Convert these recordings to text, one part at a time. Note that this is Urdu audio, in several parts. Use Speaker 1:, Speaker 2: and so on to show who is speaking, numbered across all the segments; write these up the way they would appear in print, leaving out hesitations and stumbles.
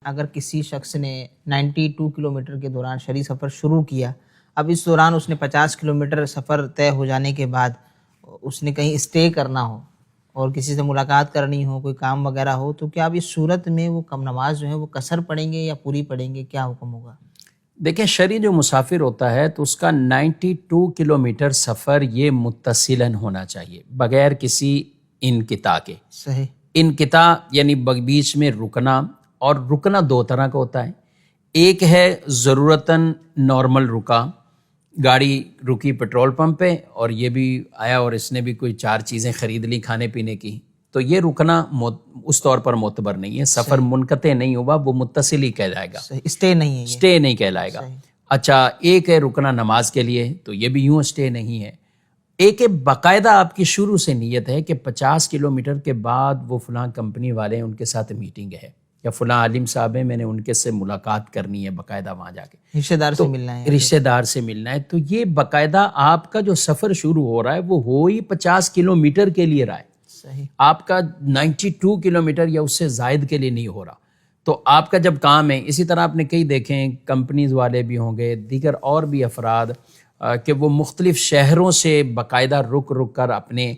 Speaker 1: اگر کسی شخص نے 92 کلومیٹر کے دوران شرعی سفر شروع کیا، اب اس دوران اس نے 50 کلومیٹر سفر طے ہو جانے کے بعد اس نے کہیں اسٹے کرنا ہو اور کسی سے ملاقات کرنی ہو، کوئی کام وغیرہ ہو، تو کیا اب اس صورت میں وہ کم نماز جو ہے وہ قصر پڑھیں گے یا پوری پڑھیں گے؟ کیا حکم ہوگا؟
Speaker 2: دیکھیں، شرعی جو مسافر ہوتا ہے تو اس کا 92 کلومیٹر سفر یہ متصلاً ہونا چاہیے، بغیر کسی انقطاع کے۔
Speaker 1: صحیح۔
Speaker 2: انقطاع یعنی بیچ میں رکنا، اور رکنا دو طرح کا ہوتا ہے۔ ایک ہے ضرورتاً نارمل رکا، گاڑی رکی پیٹرول پمپ پہ اور یہ بھی آیا اور اس نے بھی کوئی 4 چیزیں خرید لی کھانے پینے کی، تو یہ رکنا اس طور پر معتبر نہیں ہے، سفر منقطع نہیں ہوا، وہ متصل ہی کہلائے گا،
Speaker 1: اسٹے نہیں ہے،
Speaker 2: اسٹے نہیں کہلائے گا۔ اچھا، ایک ہے رکنا نماز کے لیے، تو یہ بھی یوں اسٹے نہیں ہے۔ ایک باقاعدہ آپ کی شروع سے نیت ہے کہ 50 کلومیٹر کے بعد وہ فلاں کمپنی والے ہیں، ان کے ساتھ میٹنگ ہے، یا فلاں عالم صاحب ہیں، میں نے ان کے سے ملاقات کرنی ہے باقاعدہ وہاں جا کے،
Speaker 1: رشتہ دار سے ملنا ہے،
Speaker 2: رشتہ دار سے ملنا ہے۔ تو یہ باقاعدہ آپ کا جو سفر شروع ہو رہا ہے وہ ہو ہی 50 کلومیٹر کے لیے رہا ہے،
Speaker 1: صحیح،
Speaker 2: آپ کا 92 کلومیٹر یا اس سے زائد کے لیے نہیں ہو رہا۔ تو آپ کا جب کام ہے، اسی طرح آپ نے کئی دیکھیں، کمپنیز والے بھی ہوں گے، دیگر اور بھی افراد، کہ وہ مختلف شہروں سے باقاعدہ رک کر اپنے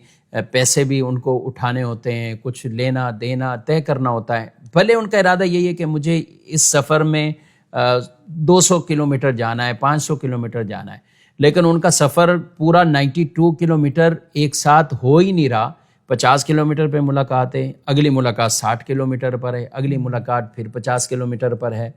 Speaker 2: پیسے بھی ان کو اٹھانے ہوتے ہیں، کچھ لینا دینا طے کرنا ہوتا ہے۔ بھلے ان کا ارادہ یہی ہے کہ مجھے اس سفر میں 200 کلومیٹر جانا ہے، 500 کلومیٹر جانا ہے، لیکن ان کا سفر پورا 92 کلومیٹر ایک ساتھ ہو ہی نہیں رہا۔ 50 کلومیٹر پہ ملاقات ہے، اگلی ملاقات 60 کلومیٹر پر ہے، اگلی ملاقات پھر 50 کلومیٹر پر ہے۔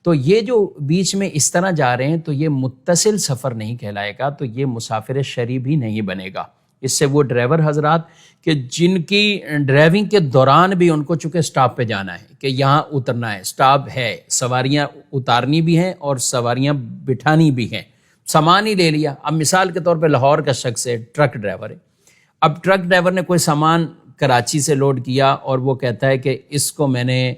Speaker 2: تو یہ جو بیچ میں اس طرح جا رہے ہیں تو یہ متصل سفر نہیں کہلائے گا، تو یہ مسافر شرعی بھی نہیں بنے گا۔ اس سے وہ ڈرائیور حضرات کہ جن کی ڈرائیونگ کے دوران بھی ان کو چونکہ سٹاپ پہ جانا ہے کہ یہاں اترنا ہے، سٹاپ ہے، سواریاں اتارنی بھی ہیں اور سواریاں بٹھانی بھی ہیں، سامان ہی لے لیا۔ اب مثال کے طور پہ لاہور کا شخص ہے، ٹرک ڈرائیور ہے، اب ٹرک ڈرائیور نے کوئی سامان کراچی سے لوڈ کیا اور وہ کہتا ہے کہ اس کو میں نے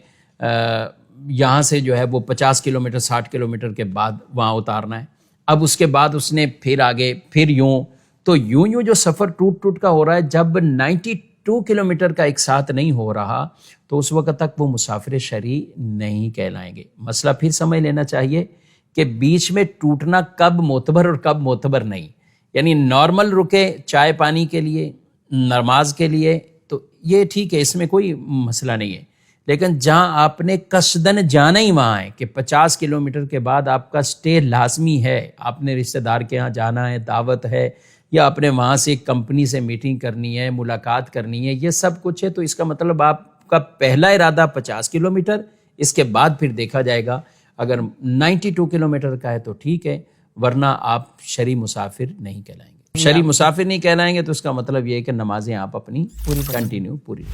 Speaker 2: یہاں سے جو ہے وہ 50 کلومیٹر 60 کلومیٹر کے بعد وہاں اتارنا ہے۔ اب اس کے بعد اس نے پھر آگے پھر یوں جو سفر ٹوٹ کا ہو رہا ہے، جب 92 کلومیٹر کا ایک ساتھ نہیں ہو رہا تو اس وقت تک وہ مسافر شرعی نہیں کہلائیں گے۔ مسئلہ پھر سمجھ لینا چاہیے کہ بیچ میں ٹوٹنا کب معتبر اور کب معتبر نہیں، یعنی نارمل رکے چائے پانی کے لیے، نماز کے لیے، تو یہ ٹھیک ہے، اس میں کوئی مسئلہ نہیں ہے، لیکن جہاں آپ نے قصدن جانا ہی وہاں ہے کہ 50 کلومیٹر کے بعد آپ کا سٹے لازمی ہے، آپ نے رشتہ دار کے ہاں جانا ہے، دعوت ہے، یا آپ نے وہاں سے ایک کمپنی سے میٹنگ کرنی ہے، ملاقات کرنی ہے، یہ سب کچھ ہے، تو اس کا مطلب آپ کا پہلا ارادہ 50 کلومیٹر، اس کے بعد پھر دیکھا جائے گا، اگر 92 کلومیٹر کا ہے تو ٹھیک ہے، ورنہ آپ شرعی مسافر نہیں کہلائیں گے۔ شرعی مسافر نہیں کہلائیں گے تو اس کا مطلب یہ ہے کہ نمازیں آپ اپنی پوری کنٹینیو پوری